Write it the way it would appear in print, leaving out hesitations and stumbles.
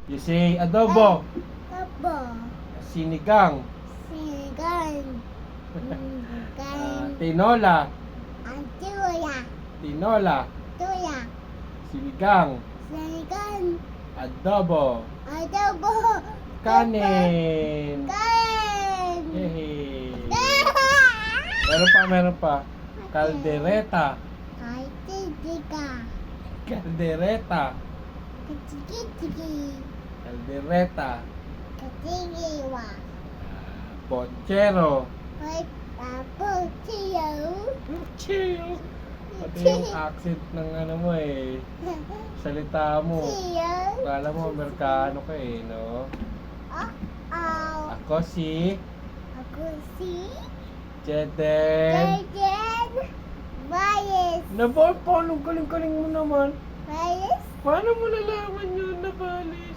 You say adobo. Adobo. Sinigang. Sinigang. Tinola. Tuya. Tinola. Tuya. Sinigang. Sinigang. Adobo. Adobo. Kanin. Kain. Yehey. Meron pa. Kaldereta. Kaitika. Kaldereta. Kachiki-chiki. Kaldereta. Katigiwa. Pochero. Hoy, papo, tiyo. Chill. Pati yung accent ng ano mo salita mo. Tiyo. Kala mo Amerikano ka no? Oh. Ako si Ako si Jeden. Jaden Bayes. Paano galing-galing mo naman? Bayes? Paano mo nalaman yun na balis?